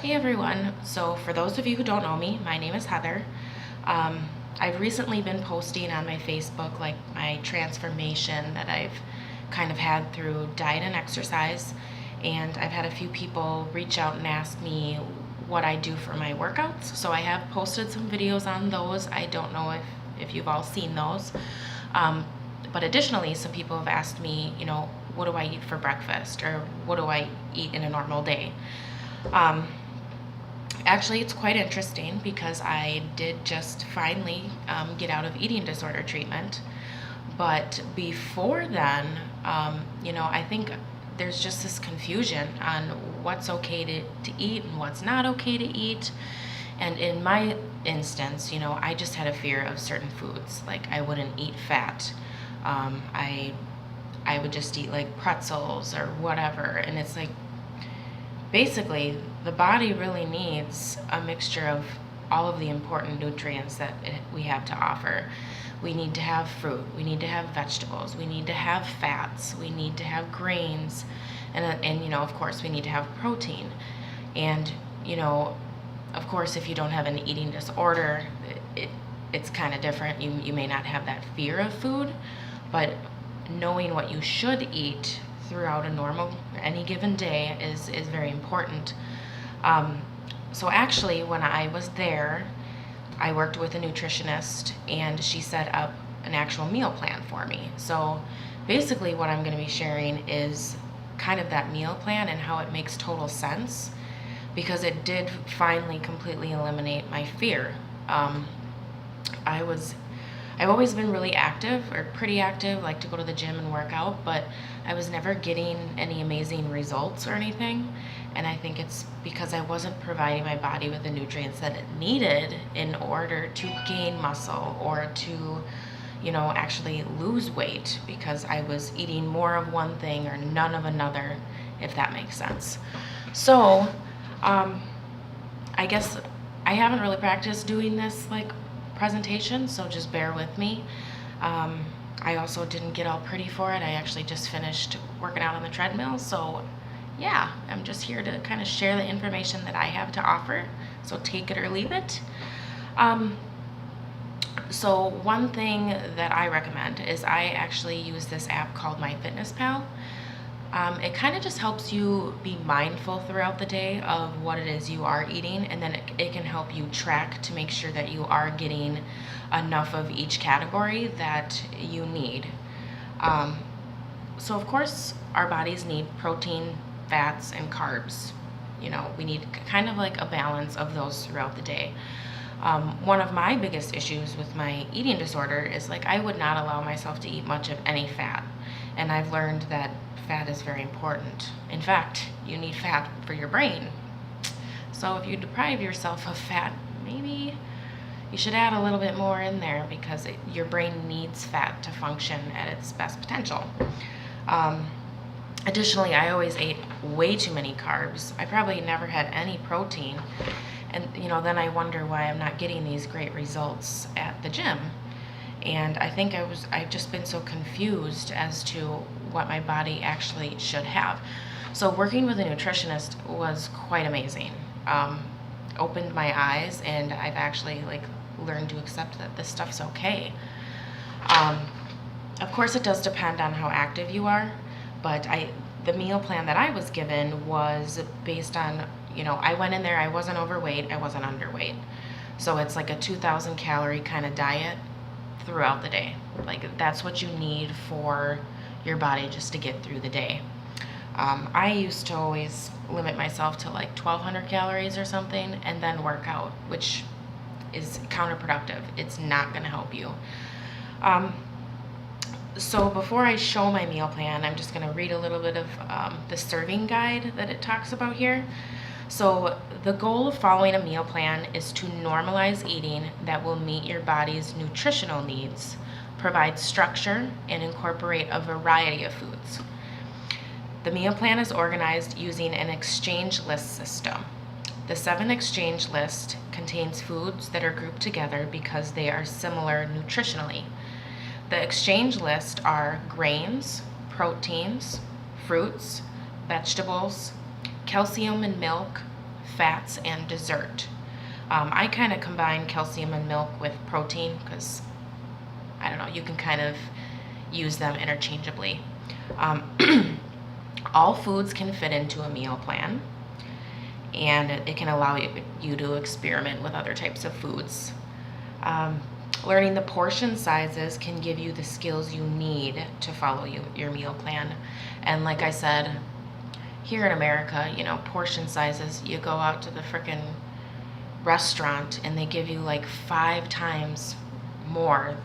Hey everyone. So, for those of you who don't know me, my name is Heather. I've recently been posting on my Facebook like my transformation that I've kind of had through diet and exercise. And I've had a few people reach out and ask me what I do for my workouts. So, I have posted some videos on those. I don't know if you've all seen those. Um, but additionally, some people have asked me, what do I eat for breakfast or what do I eat in a normal day? Um, Actually, it's quite interesting because I did just finally get out of eating disorder treatment. But before then, I think there's just this confusion on what's okay to eat and what's not okay to eat. And in my instance, I just had a fear of certain foods. Like I wouldn't eat fat. I would just eat like pretzels or whatever. And it's like basically, the body really needs a mixture of all of the important nutrients that we have to offer. We need to have fruit, we need to have vegetables, we need to have fats, we need to have grains, and of course, we need to have protein. And, of course, if you don't have an eating disorder, it's kind of different. You may not have that fear of food, but knowing what you should eat throughout any given day is very important. So actually, when I was there, I worked with a nutritionist and she set up an actual meal plan for me. So basically what I'm going to be sharing is kind of that meal plan and how it makes total sense because it did finally completely eliminate my fear. I was I've always been really active or pretty active, like to go to the gym and work out, but I was never getting any amazing results or anything. And I think it's because I wasn't providing my body with the nutrients that it needed in order to gain muscle or to, actually lose weight because I was eating more of one thing or none of another, if that makes sense. So, I guess I haven't really practiced doing this like presentation, so just bear with me. I also didn't get all pretty for it. I actually just finished working out on the treadmill, so yeah, I'm just here to kind of share the information that I have to offer, so take it or leave it. So one thing that I recommend is I actually use this app called MyFitnessPal. It kind of just helps you be mindful throughout the day of what it is you are eating, and then it can help you track to make sure that you are getting enough of each category that you need. So, of course, our bodies need protein, fats, and carbs. We need kind of like a balance of those throughout the day. One of my biggest issues with my eating disorder is like I would not allow myself to eat much of any fat. And I've learned that fat is very important. In fact, you need fat for your brain. So if you deprive yourself of fat, maybe you should add a little bit more in there because your brain needs fat to function at its best potential. Additionally, I always ate way too many carbs. I probably never had any protein. And then I wonder why I'm not getting these great results at the gym. And I think I've just been so confused as to what my body actually should have. So working with a nutritionist was quite amazing. Opened my eyes, and I've actually learned to accept that this stuff's okay. Of course, it does depend on how active you are, but the meal plan that I was given was based on, I went in there, I wasn't overweight, I wasn't underweight. So it's like a 2,000 calorie kind of diet throughout the day. Like that's what you need for your body just to get through the day. I used to always limit myself to like 1,200 calories or something and then work out, which is counterproductive. It's not going to help you. So before I show my meal plan, I'm just going to read a little bit of the serving guide that it talks about here. So the goal of following a meal plan is to normalize eating that will meet your body's nutritional needs, provide structure, and incorporate a variety of foods. The meal plan is organized using an exchange list system. The 7 exchange list contains foods that are grouped together because they are similar nutritionally. The exchange list are grains, proteins, fruits, vegetables, calcium in milk, fats, and dessert. I kind of combine calcium and milk with protein because, I don't know, you can kind of use them interchangeably. All foods can fit into a meal plan, and it can allow you to experiment with other types of foods. Learning the portion sizes can give you the skills you need to follow your meal plan. And like I said, here in America, portion sizes, you go out to the frickin' restaurant and they give you like 5 times more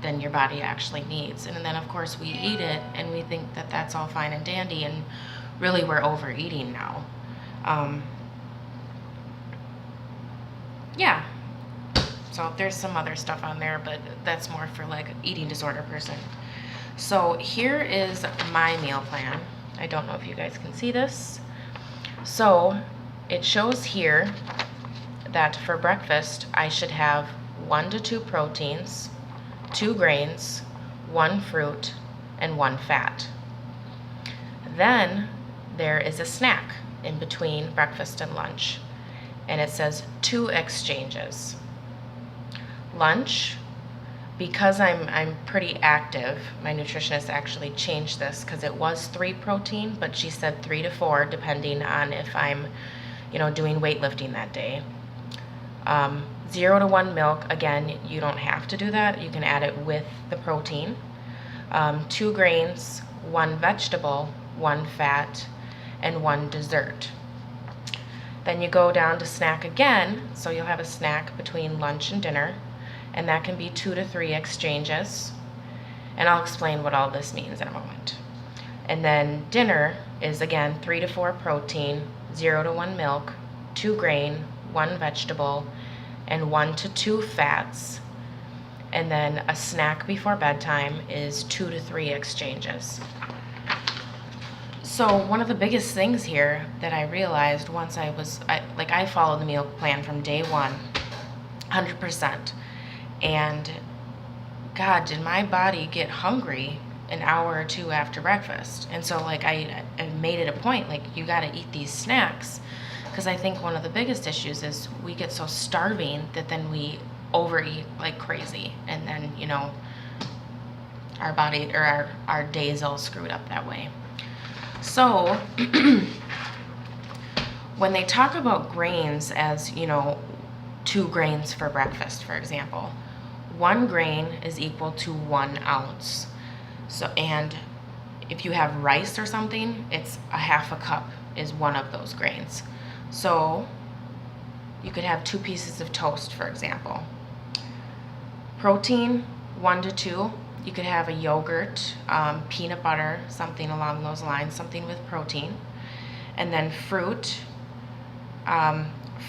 than your body actually needs. And then of course we eat it and we think that that's all fine and dandy, and really we're overeating now. Yeah. So there's some other stuff on there, but that's more for like eating disorder person. So here is my meal plan. I don't know if you guys can see this. So it shows here that for breakfast, I should have 1 to 2 proteins, 2 grains, 1 fruit, and 1 fat. Then there is a snack in between breakfast and lunch, and it says 2 exchanges. Lunch, because I'm pretty active, my nutritionist actually changed this because it was 3 protein, but she said 3 to 4 depending on if I'm, doing weightlifting that day. 0 to 1 milk, again, you don't have to do that. You can add it with the protein. 2 grains, 1 vegetable, 1 fat, and 1 dessert. Then you go down to snack again, so you'll have a snack between lunch and dinner, and that can be 2 to 3 exchanges. And I'll explain what all this means in a moment. And then dinner is again 3 to 4 protein, 0 to 1 milk, 2 grain, 1 vegetable, and 1 to 2 fats. And then a snack before bedtime is 2 to 3 exchanges. So one of the biggest things here that I realized once I followed the meal plan from day one, 100%. And God, did my body get hungry an hour or 2 after breakfast. And so I made it a point, you got to eat these snacks. Because I think one of the biggest issues is we get so starving that then we overeat like crazy. And then, our body or our day is all screwed up that way. So when they talk about grains as, 2 grains for breakfast, for example, 1 grain is equal to 1 ounce. So, and if you have rice or something, it's a half a cup is one of those grains. So you could have 2 pieces of toast, for example. Protein, 1 to 2. You could have a yogurt, peanut butter, something along those lines, something with protein. And then fruit.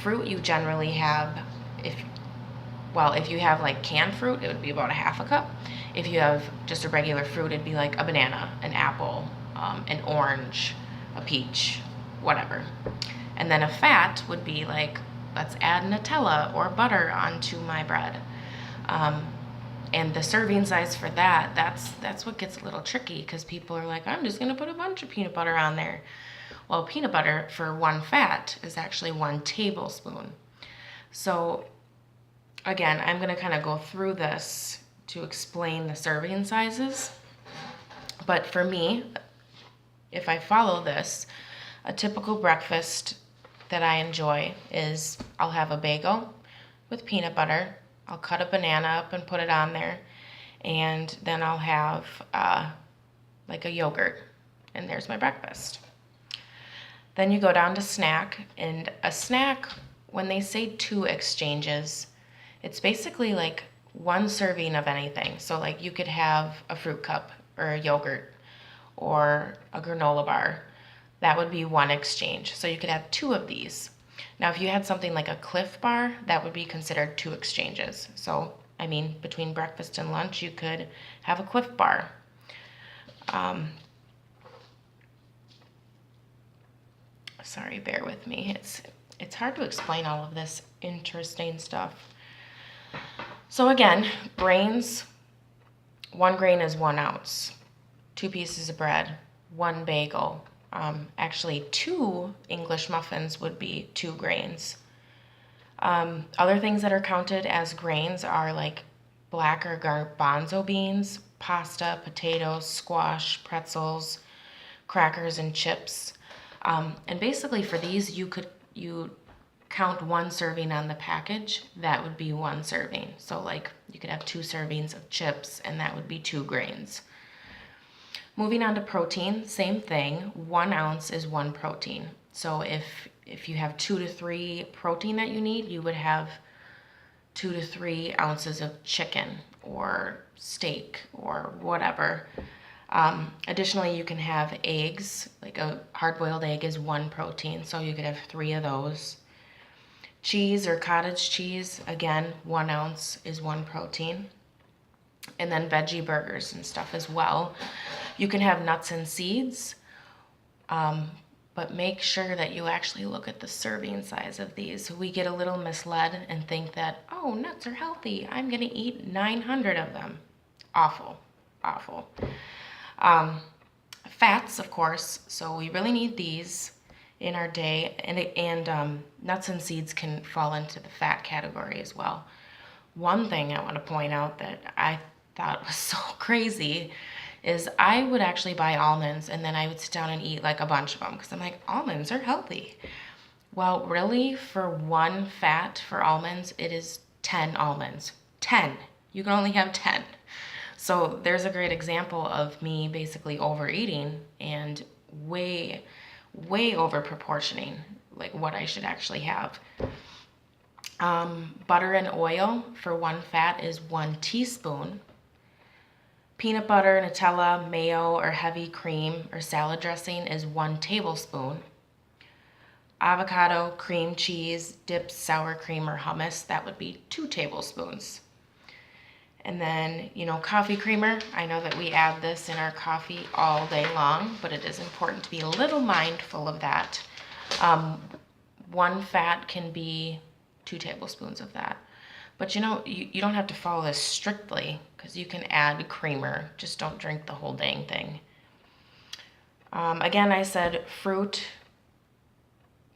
Fruit you generally have, if you have canned fruit, it would be about a half a cup. If you have just a regular fruit, it'd be like a banana, an apple, an orange, a peach, whatever. And then a fat would be let's add Nutella or butter onto my bread. And the serving size for that's what gets a little tricky, because people are like, I'm just going to put a bunch of peanut butter on there. Well, peanut butter for 1 fat is actually 1 tablespoon. So again, I'm going to kind of go through this to explain the serving sizes. But for me, if I follow this, a typical breakfast that I enjoy is I'll have a bagel with peanut butter. I'll cut a banana up and put it on there. And then I'll have a yogurt. And there's my breakfast. Then you go down to snack. And a snack, when they say 2 exchanges, it's basically 1 serving of anything. So you could have a fruit cup or a yogurt or a granola bar. That would be 1 exchange. So you could have 2 of these. Now, if you had something like a Cliff Bar, that would be considered 2 exchanges. So, between breakfast and lunch, you could have a Cliff Bar. Sorry, bear with me. It's hard to explain all of this interesting stuff. So again, grains, 1 grain is 1 ounce. 2 pieces of bread, 1 bagel, Actually, 2 English muffins would be 2 grains. Other things that are counted as grains are like black or garbanzo beans, pasta, potatoes, squash, pretzels, crackers, and chips. And basically for these, you count 1 serving on the package. That would be 1 serving. So like you could have 2 servings of chips, and that would be 2 grains. Moving on to protein, same thing. 1 ounce is 1 protein. So if you have 2 to 3 protein that you need, you would have 2 to 3 ounces of chicken or steak or whatever. Additionally, you can have eggs. Like a hard-boiled egg is 1 protein, so you could have 3 of those. Cheese or cottage cheese, again, 1 ounce is 1 protein. And then veggie burgers and stuff as well. You can have nuts and seeds, but make sure that you actually look at the serving size of these. We get a little misled and think that, oh, nuts are healthy, I'm gonna eat 900 of them. Awful, awful. Fats, of course, so we really need these in our day, and nuts and seeds can fall into the fat category as well. One thing I want to point out that I thought was so crazy is I would actually buy almonds, and then I would sit down and eat like a bunch of them because I'm like, almonds are healthy. Well, really, for 1 fat for almonds, it is 10 almonds. 10. You can only have 10. So there's a great example of me basically overeating and way over proportioning like what I should actually have. Butter and oil for 1 fat is 1 teaspoon. Peanut butter, Nutella, mayo, or heavy cream or salad dressing is 1 tablespoon. Avocado, cream cheese, dipped sour cream, or hummus, that would be 2 tablespoons. And then, coffee creamer. I know that we add this in our coffee all day long, but it is important to be a little mindful of that. 1 fat can be 2 tablespoons of that. But you don't have to follow this strictly because you can add creamer. Just don't drink the whole dang thing. Again, I said fruit,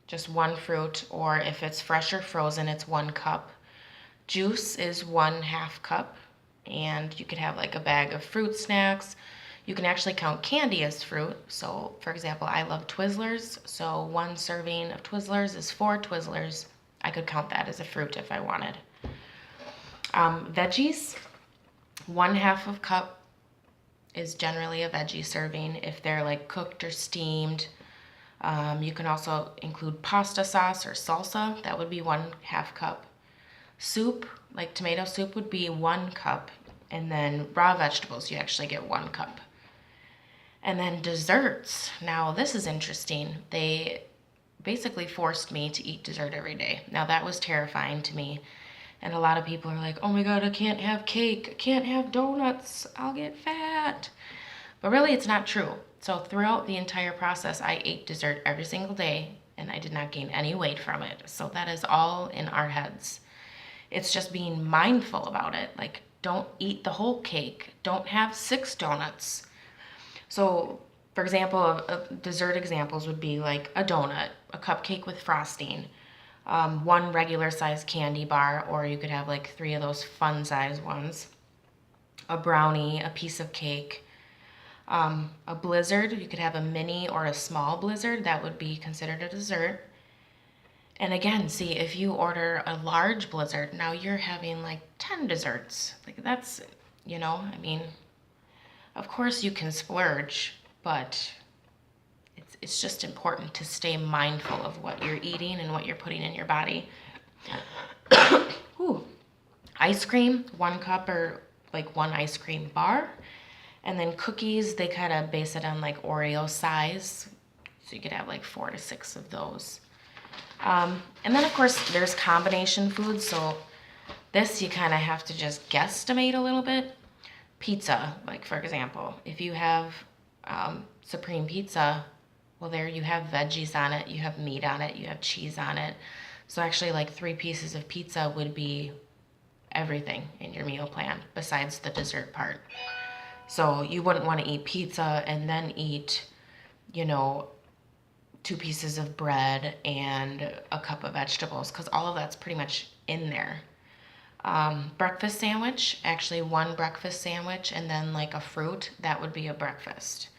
just 1 fruit, or if it's fresh or frozen, it's 1 cup. Juice is 1/2 cup, and you could have like a bag of fruit snacks. You can actually count candy as fruit. So, for example, I love Twizzlers, so 1 serving of Twizzlers is 4 Twizzlers. I could count that as a fruit if I wanted. Veggies, 1/2 of cup is generally a veggie serving if they're like cooked or steamed. You can also include pasta sauce or salsa. That would be 1/2 cup. Soup, like tomato soup, would be 1 cup. And then raw vegetables, you actually get 1 cup. And then desserts. Now, this is interesting. They basically forced me to eat dessert every day. Now, that was terrifying to me. And a lot of people are like, oh my God, I can't have cake. I can't have donuts. I'll get fat. But really, it's not true. So throughout the entire process, I ate dessert every single day, and I did not gain any weight from it. So that is all in our heads. It's just being mindful about it. Like, don't eat the whole cake. Don't have 6 donuts. So, for example, dessert examples would be like a donut, a cupcake with frosting, 1 regular size candy bar, or you could have like 3 of those fun size ones, a brownie, a piece of cake, a blizzard. You could have a mini or a small blizzard. That would be considered a dessert. And again, see, if you order a large blizzard, now you're having like 10 desserts. Like that's, of course you can splurge, but it's just important to stay mindful of what you're eating and what you're putting in your body. Ooh. Ice cream, 1 cup or like 1 ice cream bar. And then cookies, they kind of base it on like Oreo size. So you could have like 4 to 6 of those. And then of course there's combination foods. So this you kind of have to just guesstimate a little bit. Pizza, like for example, if you have supreme pizza, well, there you have veggies on it, you have meat on it, you have cheese on it. So actually like 3 pieces of pizza would be everything in your meal plan besides the dessert part. So you wouldn't want to eat pizza and then eat, 2 pieces of bread and a cup of vegetables, because all of that's pretty much in there. Breakfast sandwich, actually one breakfast sandwich and then like a fruit, that would be a breakfast.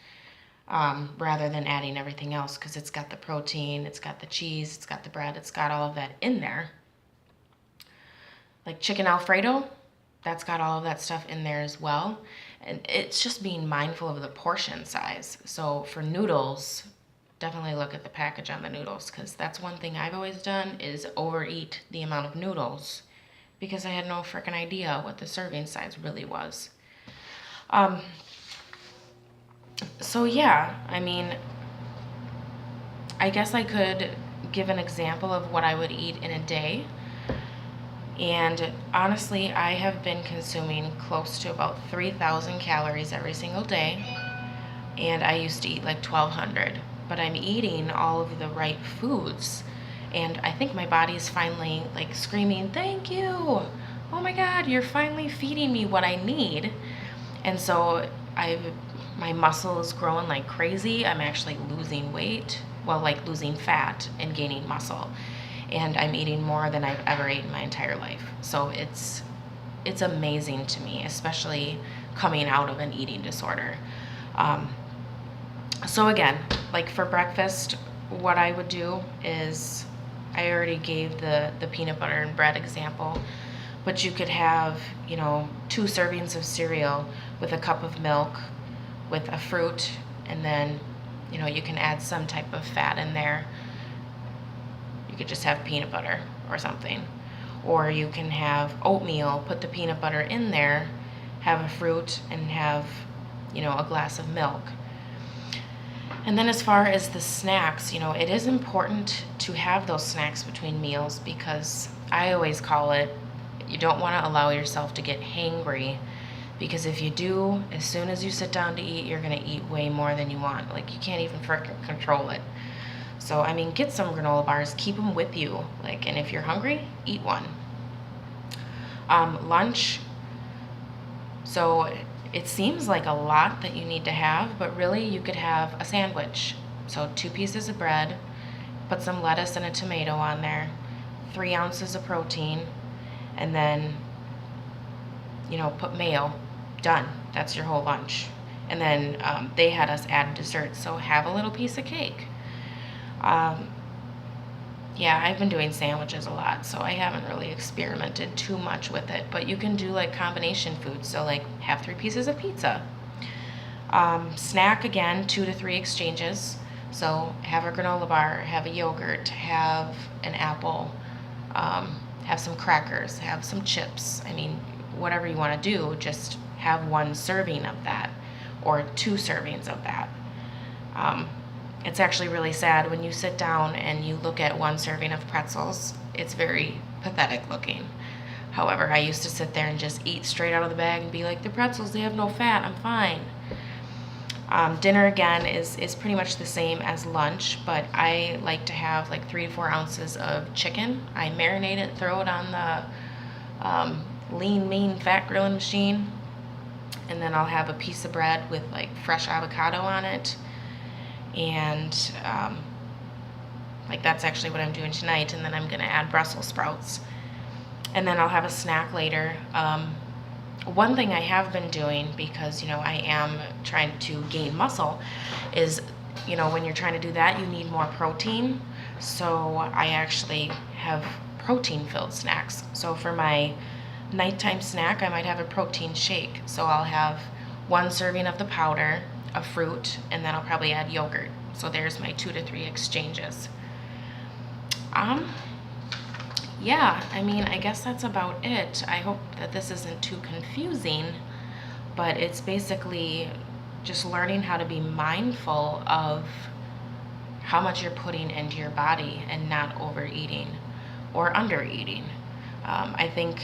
Rather than adding everything else, because it's got the protein, it's got the cheese, it's got the bread, it's got all of that in there. Like chicken Alfredo, that's got all of that stuff in there as well. And it's just being mindful of the portion size. So for noodles, definitely look at the package on the noodles, because that's one thing I've always done is overeat the amount of noodles because I had no freaking idea what the serving size really was. So yeah, I mean, I guess I could give an example of what I would eat in a day. And honestly, I have been consuming close to about 3,000 calories every single day. And I used to eat like 1,200. But I'm eating all of the right foods. And I think my body is finally like screaming, thank you. Oh my God, you're finally feeding me what I need. And so my muscle is growing like crazy. I'm actually losing weight. Well, like losing fat and gaining muscle. And I'm eating more than I've ever eaten in my entire life. So it's amazing to me, especially coming out of an eating disorder. So again, like for breakfast, what I would do is, I already gave the peanut butter and bread example, but you could have, 2 servings of cereal with a cup of milk, with a fruit, and then, you can add some type of fat in there. You could just have peanut butter or something. Or you can have oatmeal, put the peanut butter in there, have a fruit, and have, a glass of milk. And then as far as the snacks, it is important to have those snacks between meals, because I always call it, you don't want to allow yourself to get hangry, because if you do, as soon as you sit down to eat, you're going to eat way more than you want. Like, you can't even frickin' control it. So, I mean, get some granola bars, keep them with you. Like, and if you're hungry, eat one. Lunch. So it seems like a lot that you need to have, but really you could have a sandwich. So 2 pieces of bread, put some lettuce and a tomato on there, 3 ounces of protein, and then, put mayo. Done. That's your whole lunch. And then they had us add dessert, so have a little piece of cake. Yeah, I've been doing sandwiches a lot, so I haven't really experimented too much with it. But you can do like combination foods, so like have 3 pieces of pizza. Snack, again, 2 to 3 exchanges. So have a granola bar, have a yogurt, have an apple, have some crackers, have some chips. I mean, whatever you want to do, just have 1 serving of that or 2 servings of that. It's actually really sad when you sit down and you look at 1 serving of pretzels. It's very pathetic looking. However, I used to sit there and just eat straight out of the bag and be like, the pretzels, they have no fat, I'm fine. Dinner, again, is pretty much the same as lunch, but I like to have like 3 to 4 ounces of chicken. I marinate it, throw it on the lean, mean, fat grilling machine, and then I'll have a piece of bread with like fresh avocado on it. And like that's actually what I'm doing tonight, and then I'm gonna add Brussels sprouts, and then I'll have a snack later. One thing I have been doing, because I am trying to gain muscle, is when you're trying to do that, you need more protein. So I actually have protein filled snacks. So for my nighttime snack, I might have a protein shake. So I'll have 1 serving of the powder, a fruit, and then I'll probably add yogurt. So there's my 2 to 3 exchanges. Yeah, I mean, I guess that's about it. I hope that this isn't too confusing, but it's basically just learning how to be mindful of how much you're putting into your body and not overeating or undereating. I think,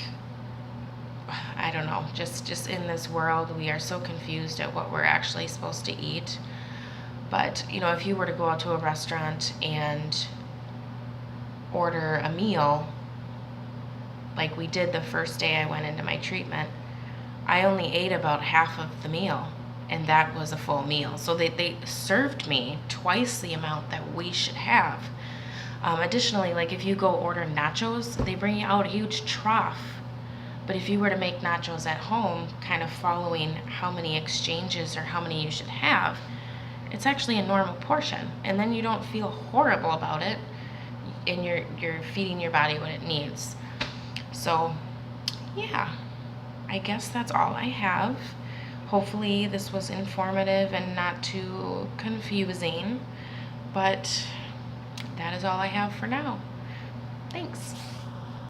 I don't know, just in this world, we are so confused at what we're actually supposed to eat. But, if you were to go out to a restaurant and order a meal, like we did the first day I went into my treatment, I only ate about half of the meal. and that was a full meal. So they served me twice the amount that we should have. Additionally, like if you go order nachos, they bring you out a huge trough. But if you were to make nachos at home, kind of following how many exchanges or how many you should have, it's actually a normal portion. And then you don't feel horrible about it, and you're feeding your body what it needs. So, yeah, I guess that's all I have. Hopefully this was informative and not too confusing, but that is all I have for now. Thanks.